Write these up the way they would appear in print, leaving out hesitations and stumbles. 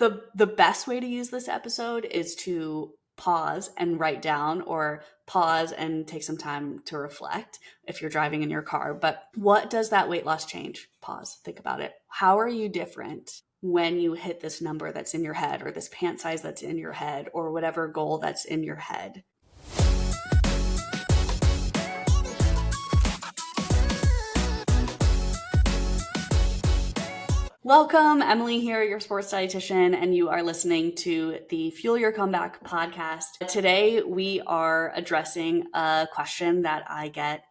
The best way to use this episode is to pause and write down, or pause and take some time to reflect if you're driving in your car. But what does that weight loss change? Pause, think about it. How are you different when you hit this number that's in your head, or this pant size that's in your head, or whatever goal that's in your head? Welcome, Emily here, your sports dietitian, and you are listening to the Fuel Your Comeback podcast. Today, we are addressing a question that I get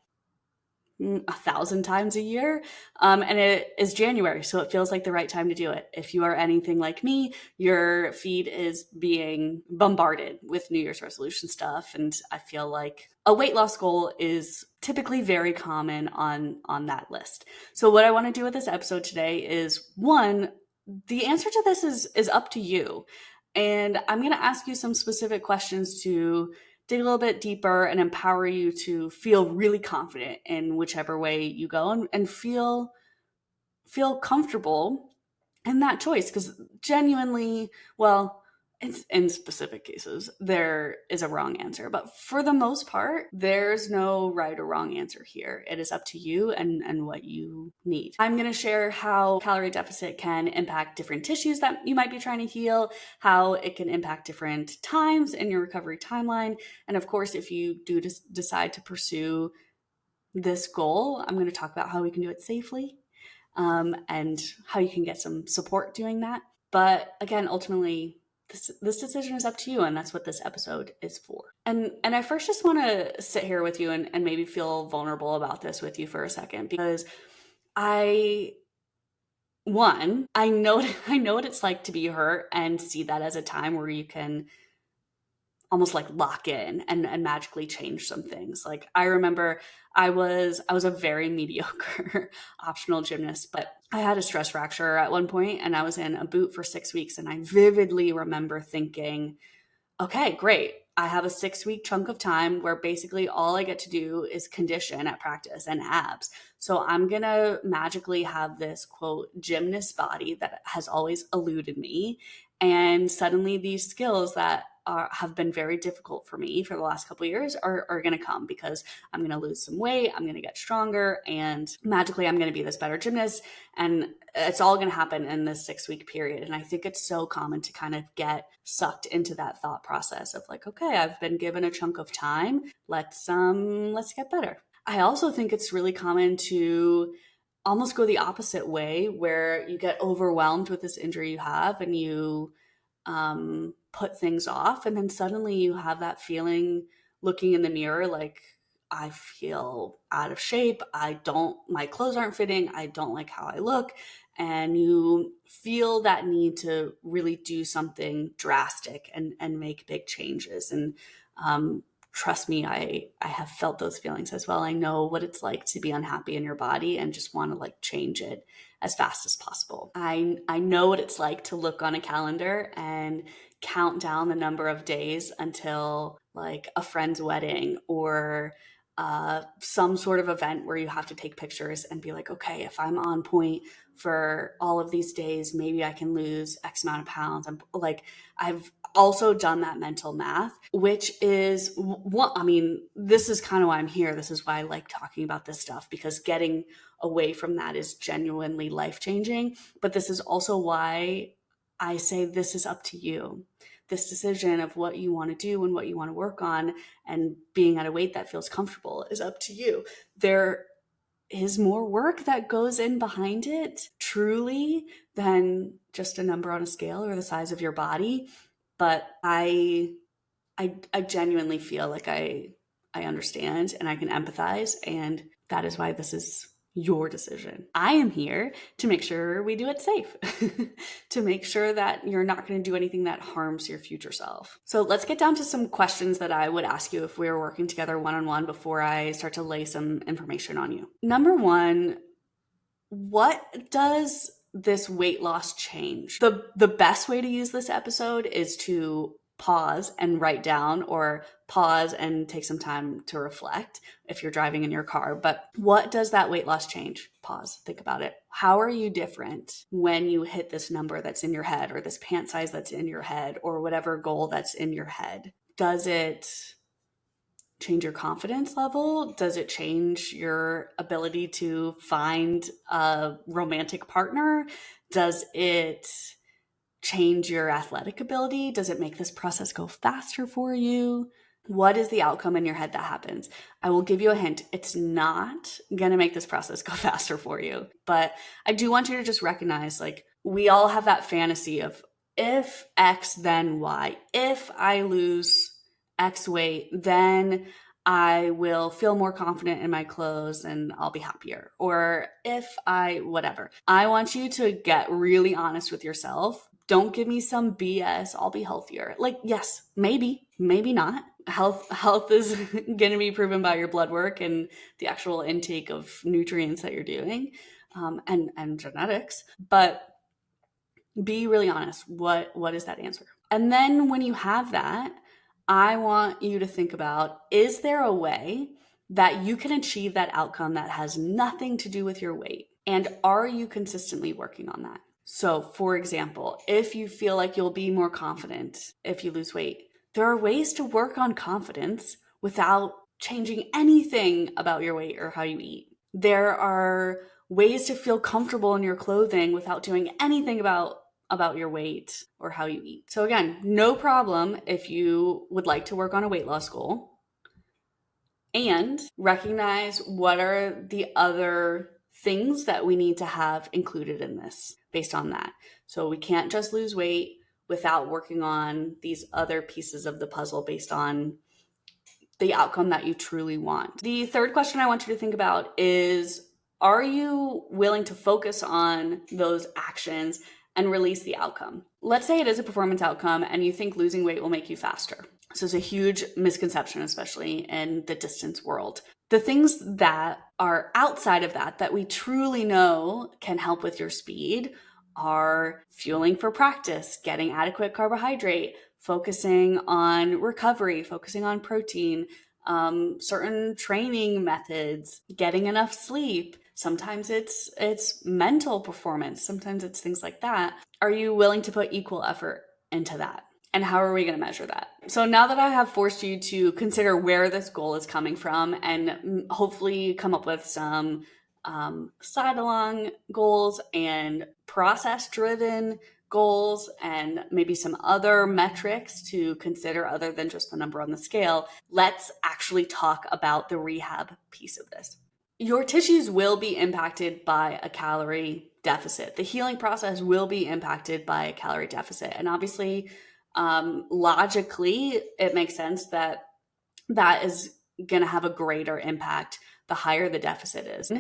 1,000 times a year, and it is January, so it feels like the right time to do it. If you are anything like me, your feed is being bombarded with New Year's resolution stuff, and I feel like a weight loss goal is typically very common on that list. So what I want to do with this episode today is, one, the answer to this is up to you, and I'm going to ask you some specific questions to dig a little bit deeper and empower you to feel really confident in whichever way you go, and feel comfortable in that choice. Because genuinely, well, in specific cases, there is a wrong answer. But for the most part, there's no right or wrong answer here. It is up to you and what you need. I'm going to share how calorie deficit can impact different tissues that you might be trying to heal, how it can impact different times in your recovery timeline. And of course, if you do decide to pursue this goal, I'm going to talk about how we can do it safely, and how you can get some support doing that. But again, ultimately, this decision is up to you, and that's what this episode is for. And I first just want to sit here with you and maybe feel vulnerable about this with you for a second, because I know what it's like to be hurt and see that as a time where you can almost like lock in and magically change some things. Like, I remember I was a very mediocre optional gymnast, but I had a stress fracture at one point and I was in a boot for 6 weeks. And I vividly remember thinking, okay, great. I have a 6-week chunk of time where basically all I get to do is condition at practice and abs. So I'm going to magically have this, quote, gymnast body that has always eluded me. And suddenly these skills that have been very difficult for me for the last couple of years are going to come, because I'm going to lose some weight, I'm going to get stronger, and magically I'm going to be this better gymnast. And it's all going to happen in this 6-week period. And I think it's so common to kind of get sucked into that thought process of like, okay, I've been given a chunk of time. Let's get better. I also think it's really common to almost go the opposite way, where you get overwhelmed with this injury you have and you put things off. And then suddenly you have that feeling looking in the mirror, like, I feel out of shape. My clothes aren't fitting. I don't like how I look. And you feel that need to really do something drastic and make big changes. And trust me, I have felt those feelings as well. I know what it's like to be unhappy in your body and just want to like change it as fast as possible. I know what it's like to look on a calendar and count down the number of days until like a friend's wedding or some sort of event where you have to take pictures and be like, okay, if I'm on point for all of these days, maybe I can lose X amount of pounds. I've also done that mental math, which is what, I mean, this is kind of why I'm here. This is why I like talking about this stuff, because getting away from that is genuinely life-changing. But this is also why I say this is up to you. This decision of what you want to do and what you want to work on and being at a weight that feels comfortable is up to you. There is more work that goes in behind it, truly, than just a number on a scale or the size of your body. But I genuinely feel like I understand and I can empathize, and that is why this is your decision. I am here to make sure we do it safe, to make sure that you're not going to do anything that harms your future self. So let's get down to some questions that I would ask you if we were working together one-on-one before I start to lay some information on you. Number one, what does this weight loss change? The best way to use this episode is to pause and write down, or pause and take some time to reflect if you're driving in your car. But what does that weight loss change? Pause, think about it. How are you different when you hit this number that's in your head, or this pant size that's in your head, or whatever goal that's in your head? Does it change your confidence level? Does it change your ability to find a romantic partner? Does it change your athletic ability? Does it make this process go faster for you? What is the outcome in your head that happens? I will give you a hint. It's not going to make this process go faster for you. But I do want you to just recognize, like, we all have that fantasy of, if X, then Y. If I lose X weight, then I will feel more confident in my clothes and I'll be happier. Or if whatever. I want you to get really honest with yourself. Don't give me some BS, I'll be healthier. Like, yes, maybe not. Health is going to be proven by your blood work and the actual intake of nutrients that you're doing, and genetics. But be really honest. What is that answer? And then when you have that, I want you to think about, is there a way that you can achieve that outcome that has nothing to do with your weight? And are you consistently working on that? So, for example, if you feel like you'll be more confident if you lose weight, there are ways to work on confidence without changing anything about your weight or how you eat. There are ways to feel comfortable in your clothing without doing anything about your weight or how you eat. So again, no problem if you would like to work on a weight loss goal, and recognize what are the other things that we need to have included in this based on that. So we can't just lose weight without working on these other pieces of the puzzle based on the outcome that you truly want. The third question I want you to think about is, are you willing to focus on those actions and release the outcome? Let's say it is a performance outcome and you think losing weight will make you faster. So it's a huge misconception, especially in the distance world. The things that are outside of that we truly know can help with your speed are fueling for practice, getting adequate carbohydrate, focusing on recovery, focusing on protein, certain training methods, getting enough sleep. Sometimes it's mental performance. Sometimes it's things like that. Are you willing to put equal effort into that? And how are we going to measure that? So now that I have forced you to consider where this goal is coming from and hopefully come up with some side-along goals and process-driven goals and maybe some other metrics to consider other than just the number on the scale, let's actually talk about the rehab piece of this. Your tissues will be impacted by a calorie deficit. The healing process will be impacted by a calorie deficit. And obviously, logically, it makes sense that that is going to have a greater impact the higher the deficit is.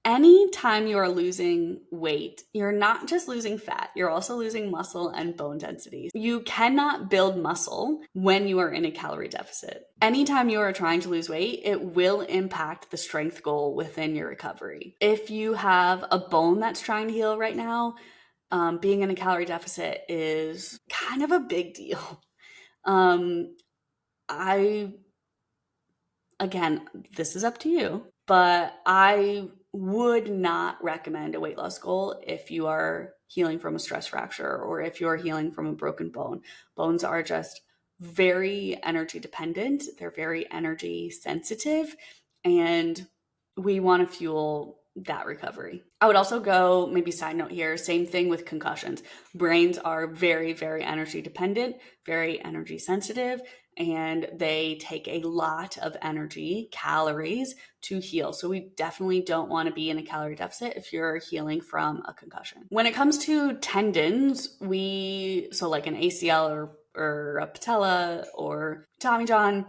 Anytime you are losing weight, you're not just losing fat, you're also losing muscle and bone density. You cannot build muscle when you are in a calorie deficit. Anytime you are trying to lose weight, it will impact the strength goal within your recovery. If you have a bone that's trying to heal right now, being in a calorie deficit is kind of a big deal. Again, this is up to you, but I would not recommend a weight loss goal if you are healing from a stress fracture or if you're healing from a broken bone. Bones are just very energy dependent. They're very energy sensitive, and we want to fuel that recovery. I would also go, maybe side note here, same thing with concussions. Brains are very, very energy dependent, very energy sensitive, and they take a lot of energy, calories, to heal. So we definitely don't want to be in a calorie deficit if you're healing from a concussion. When it comes to tendons, so like an ACL or a patella or Tommy John,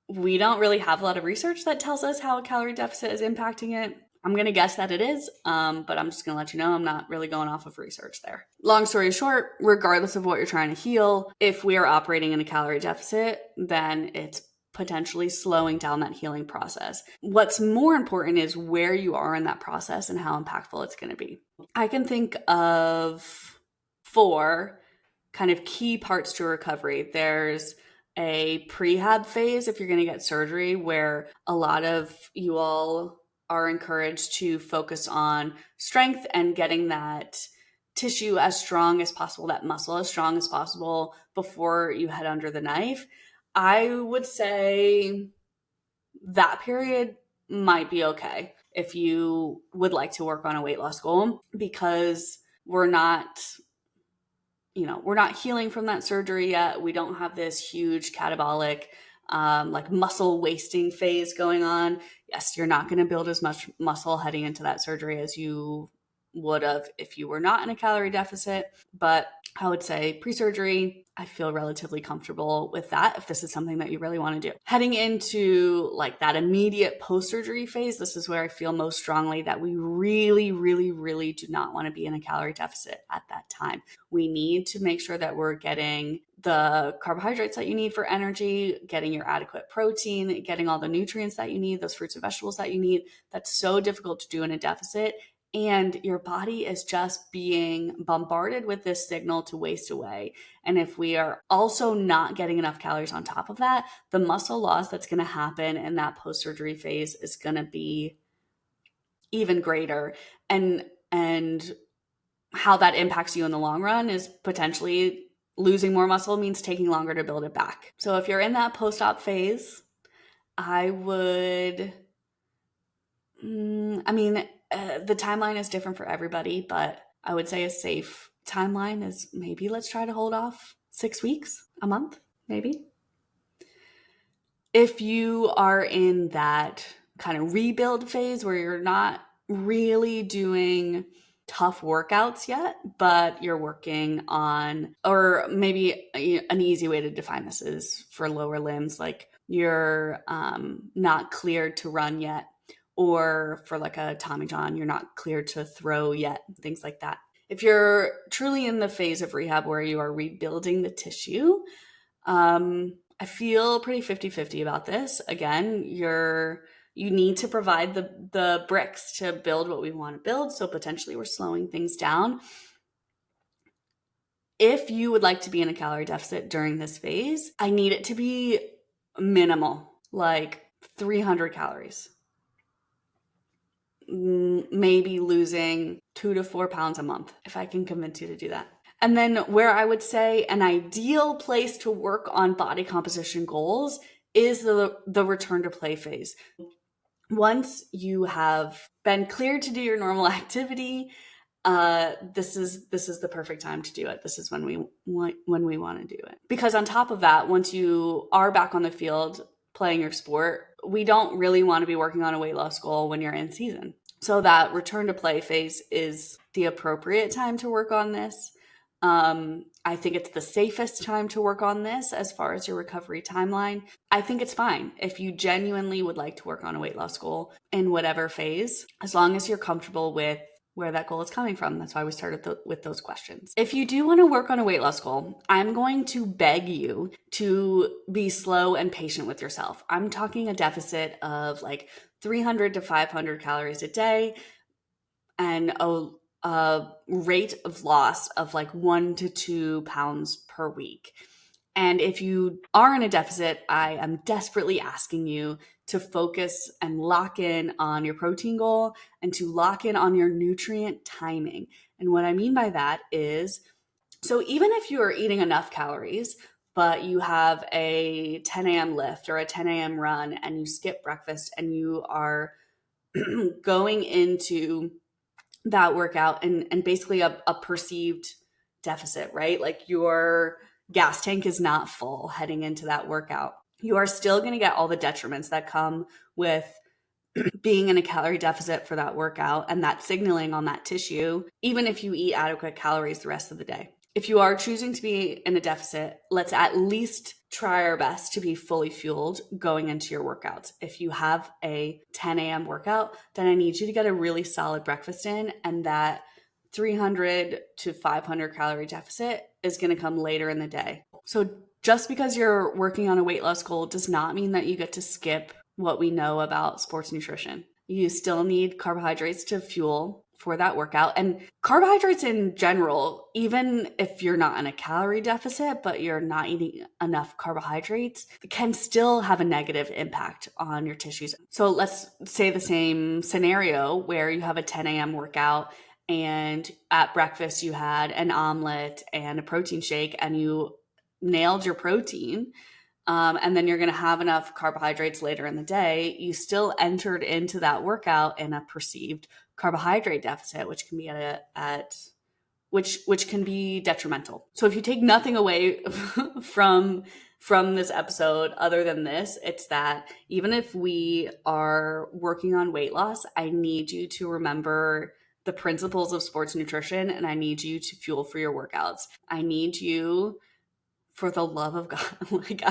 we don't really have a lot of research that tells us how a calorie deficit is impacting it. I'm going to guess that it is, but I'm just going to let you know I'm not really going off of research there. Long story short, regardless of what you're trying to heal, if we are operating in a calorie deficit, then it's potentially slowing down that healing process. What's more important is where you are in that process and how impactful it's going to be. I can think of 4 kind of key parts to recovery. There's a prehab phase if you're going to get surgery, where a lot of you all are encouraged to focus on strength and getting that tissue as strong as possible, that muscle as strong as possible before you head under the knife. I would say that period might be okay if you would like to work on a weight loss goal, because we're not healing from that surgery yet. We don't have this huge catabolic, like muscle wasting phase going on. Yes, you're not going to build as much muscle heading into that surgery as you would have if you were not in a calorie deficit. But I would say pre-surgery, I feel relatively comfortable with that if this is something that you really want to do. Heading into like that immediate post-surgery phase, this is where I feel most strongly that we really, really, really do not want to be in a calorie deficit at that time. We need to make sure that we're getting the carbohydrates that you need for energy, getting your adequate protein, getting all the nutrients that you need, those fruits and vegetables that you need. That's so difficult to do in a deficit. And your body is just being bombarded with this signal to waste away. And if we are also not getting enough calories on top of that, the muscle loss that's going to happen in that post-surgery phase is going to be even greater. And how that impacts you in the long run is potentially losing more muscle means taking longer to build it back. So if you're in that post-op phase, I would, the timeline is different for everybody, but I would say a safe timeline is maybe let's try to hold off 6 weeks, a month, maybe. If you are in that kind of rebuild phase where you're not really doing tough workouts yet, but you're working on, or maybe an easy way to define this is for lower limbs, like you're not cleared to run yet, or for like a Tommy John, you're not cleared to throw yet, things like that. If you're truly in the phase of rehab where you are rebuilding the tissue, I feel pretty 50-50 about this. Again, you need to provide the bricks to build what we want to build. So potentially we're slowing things down. If you would like to be in a calorie deficit during this phase, I need it to be minimal, like 300 calories. Maybe losing 2 to 4 pounds a month, if I can convince you to do that. And then where I would say an ideal place to work on body composition goals is the return to play phase. Once you have been cleared to do your normal activity, this is the perfect time to do it. This is when we want to do it. Because on top of that, once you are back on the field playing your sport, we don't really want to be working on a weight loss goal when you're in season. So that return to play phase is the appropriate time to work on this. I think it's the safest time to work on this as far as your recovery timeline. I think it's fine if you genuinely would like to work on a weight loss goal in whatever phase, as long as you're comfortable with where that goal is coming from. That's why we started with those questions. If you do want to work on a weight loss goal, I'm going to beg you to be slow and patient with yourself. I'm talking a deficit of like 300 to 500 calories a day and a rate of loss of like 1 to 2 pounds per week. And if you are in a deficit, I am desperately asking you to focus and lock in on your protein goal and to lock in on your nutrient timing. And what I mean by that is, so even if you are eating enough calories, but you have a 10 a.m. lift or a 10 a.m. run and you skip breakfast and you are going into that workout and basically a perceived deficit, right? Like your gas tank is not full heading into that workout. You are still going to get all the detriments that come with being in a calorie deficit for that workout and that signaling on that tissue, even if you eat adequate calories the rest of the day. If you are choosing to be in a deficit, let's at least try our best to be fully fueled going into your workouts. If you have a 10 a.m. workout, then I need you to get a really solid breakfast in, and that 300 to 500 calorie deficit is going to come later in the day. So just because you're working on a weight loss goal does not mean that you get to skip what we know about sports nutrition. You still need carbohydrates to fuel for that workout. And carbohydrates in general, even if you're not in a calorie deficit, but you're not eating enough carbohydrates, can still have a negative impact on your tissues. So let's say the same scenario where you have a 10 a.m. workout and at breakfast you had an omelet and a protein shake and you nailed your protein. And then you're going to have enough carbohydrates later in the day, you still entered into that workout in a perceived carbohydrate deficit, which can be which can be detrimental. So if you take nothing away from this episode other than this, it's that even if we are working on weight loss, I need you to remember the principles of sports nutrition, and I need you to fuel for your workouts. I need you, for the love of God, like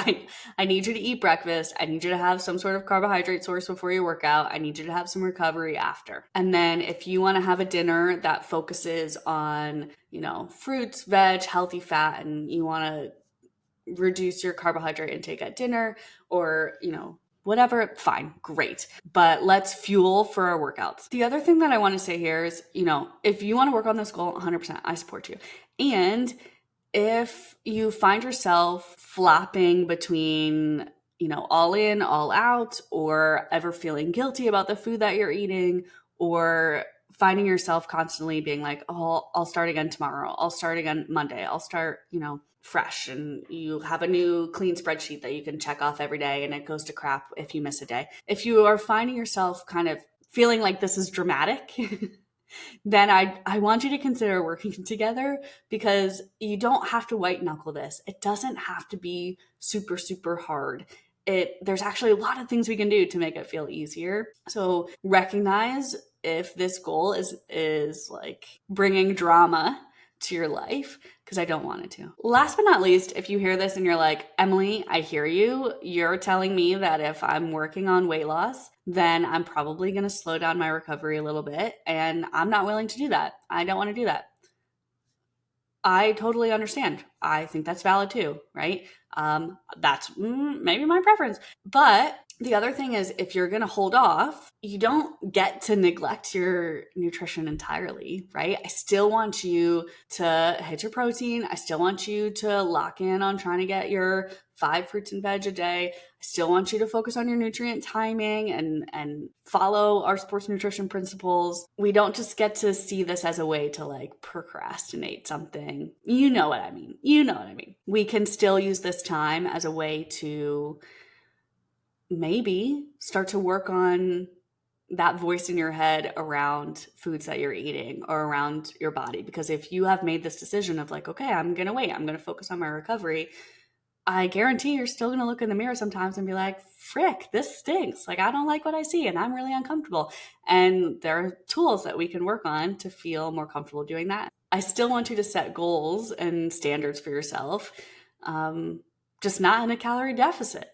I need you to eat breakfast. I need you to have some sort of carbohydrate source before your workout. I need you to have some recovery after. And then if you want to have a dinner that focuses on, fruits, veg, healthy fat, and you want to reduce your carbohydrate intake at dinner or, whatever, fine, great. But let's fuel for our workouts. The other thing that I want to say here is, if you want to work on this goal, 100%, I support you. And if you find yourself flopping between, all in, all out, or ever feeling guilty about the food that you're eating, or finding yourself constantly being like, oh, I'll start again tomorrow, I'll start again Monday, I'll start, fresh, and you have a new clean spreadsheet that you can check off every day and it goes to crap if you miss a day. If you are finding yourself kind of feeling like this is dramatic, then I want you to consider working together, because you don't have to white knuckle this. It doesn't have to be super, super hard. There's actually a lot of things we can do to make it feel easier. So recognize if this goal is like bringing drama to your life, because I don't want it to. Last but not least, if you hear this and you're like, Emily, I hear you. You're telling me that if I'm working on weight loss, then I'm probably going to slow down my recovery a little bit. And I'm not willing to do that. I don't want to do that. I totally understand. I think that's valid too, right? That's maybe my preference. But the other thing is, if you're going to hold off, you don't get to neglect your nutrition entirely, right? I still want you to hit your protein. I still want you to lock in on trying to get your 5 fruits and veg a day. I still want you to focus on your nutrient timing and follow our sports nutrition principles. We don't just get to see this as a way to like procrastinate something. You know what I mean. We can still use this time as a way to maybe start to work on that voice in your head around foods that you're eating or around your body. Because if you have made this decision of like, okay, I'm going to wait, I'm going to focus on my recovery, I guarantee you're still going to look in the mirror sometimes and be like, frick, this stinks. Like, I don't like what I see and I'm really uncomfortable. And there are tools that we can work on to feel more comfortable doing that. I still want you to set goals and standards for yourself, just not in a calorie deficit.